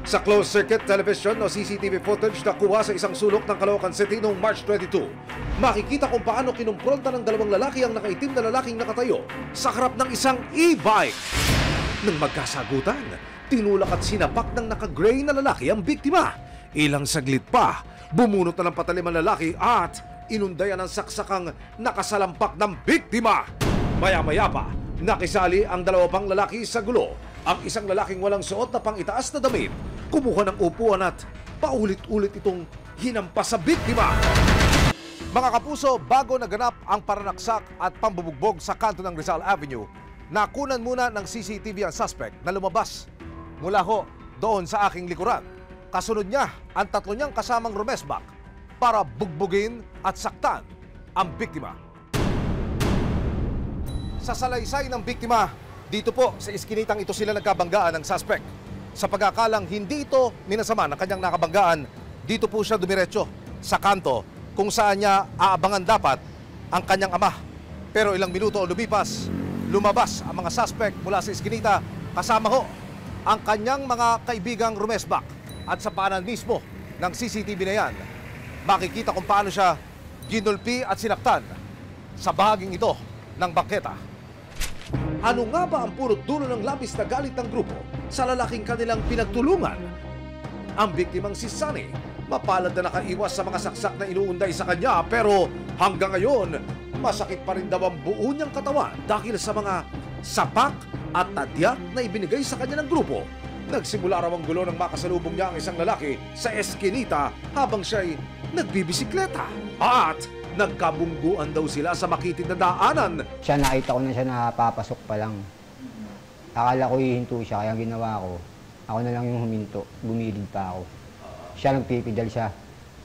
Sa closed-circuit television o CCTV footage na kuha sa isang sulok ng Caloocan City noong March 22, makikita kung paano kinumpronta ng dalawang lalaki ang nakaitim na lalaking nakatayo sa harap ng isang e-bike. Nang magkasagutan, tinulak at sinapak ng naka-gray na lalaki ang biktima. Ilang saglit pa, bumunot na ng patalim ang lalaki at inundayan ng saksakang nakasalampak ng biktima. Maya-maya pa, nakisali ang dalawa pang lalaki sa gulo. Ang isang lalaking walang suot na pang-itaas na damit, kumuha ng upuan at paulit-ulit itong hinampas sa biktima. Mga kapuso, bago naganap ang paranaksak at pambubugbog sa kanto ng Rizal Avenue, nakunan muna ng CCTV ang suspect na lumabas mula doon sa aking likuran. Kasunod niya ang tatlo niyang kasamang rumesbak para bugbugin at saktan ang biktima. Sa salaysay ng biktima, dito po sa iskinitang ito sila nagkabanggaan ng suspect. Sa pagkakalang hindi ito minasama ng kanyang nakabanggaan, dito po siya dumiretso sa kanto kung saan niya aabangan dapat ang kanyang ama. Pero ilang minuto lumipas, lumabas ang mga suspect mula sa iskinita kasama ang kanyang mga kaibigang rumesbak. At sa paanan mismo ng CCTV na yan, makikita kung paano siya ginulpi at sinaktan sa bahaging ito ng bangketa. Ano nga ba ang purot dulo ng labis na galit ng grupo sa lalaking kanilang pinagtulungan? Ang biktimang si Sunny, mapalad na nakaiwas sa mga saksak na inuunday sa kanya, pero hanggang ngayon, masakit pa rin daw ang buo niyang katawan dahil sa mga sapak at tadyak na ibinigay sa kanya ng grupo. Nagsimula raw ang gulo ng makasalubong niya ang isang lalaki sa eskinita habang siya'y nagbibisikleta. At nagkabungguan daw sila sa makitid na daanan. Siya, nakita ko na siya napapasok pa lang. Akala ko hihinto siya, kaya ginawa ko. Ako na lang yung huminto, bumilid pa ako. Siya nagpipidal siya,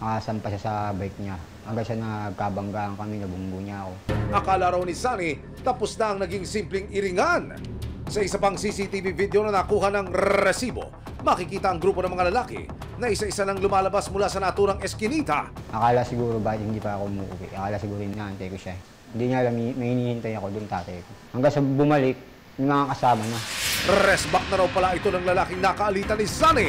nakasampa siya sa bike niya. Hanggang siya nagkabanggaan kami, nabunggo niya ako. Akala raw ni Sunny, tapos na ang naging simpleng iringan. Sa isa pang CCTV video na nakuha ng resibo, makikita ang grupo ng mga lalaki na isa-isa nang lumalabas mula sa naturang eskinita. Akala siguro bakit hindi pa ako umuwi. Akala siguro inaantay ko siya. Hindi niya alam, may hinihintay ako doon tatay ko. Hanggang sa bumalik, yung mga kasama na. Resback na raw pala ito ng lalaking nakaalitan ni Sunny.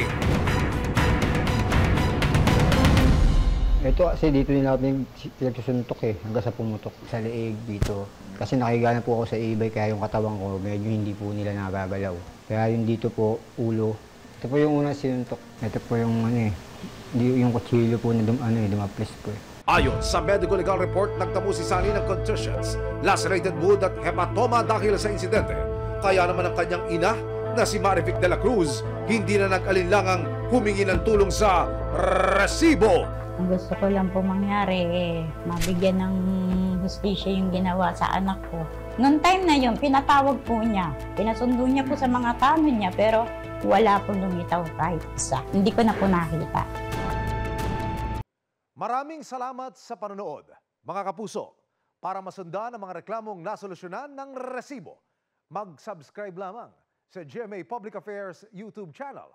Ito kasi dito nila ako pinagsusuntok hanggang sa pumutok sa leeg dito. Kasi nakigana po ako sa e-bike kaya yung katawan ko medyo hindi po nila nagagalaw. Kaya yung dito po, ulo. Ito po yung unang sinuntok. Ito po yung yung kutsilyo po na dumaplis po. Ayon sa medical legal report, nagtamo si Sunny ng contusions, lacerated wound at hematoma dahil sa insidente. Kaya naman ang kanyang ina na si Marivic de la Cruz hindi na nag-alinlangang humingi ng tulong sa resibo. Ang gusto ko lang po mangyari, mabigyan ng hustisya yung ginawa sa anak ko. Noong time na yun, pinatawag po niya. Pinasundo niya po sa mga tanod niya, pero wala po lumitaw kahit isa. Hindi ko na po nakita. Maraming salamat sa panonood, mga kapuso. Para masundan ang mga reklamong nasolusyonan ng resibo, mag-subscribe lamang sa GMA Public Affairs YouTube channel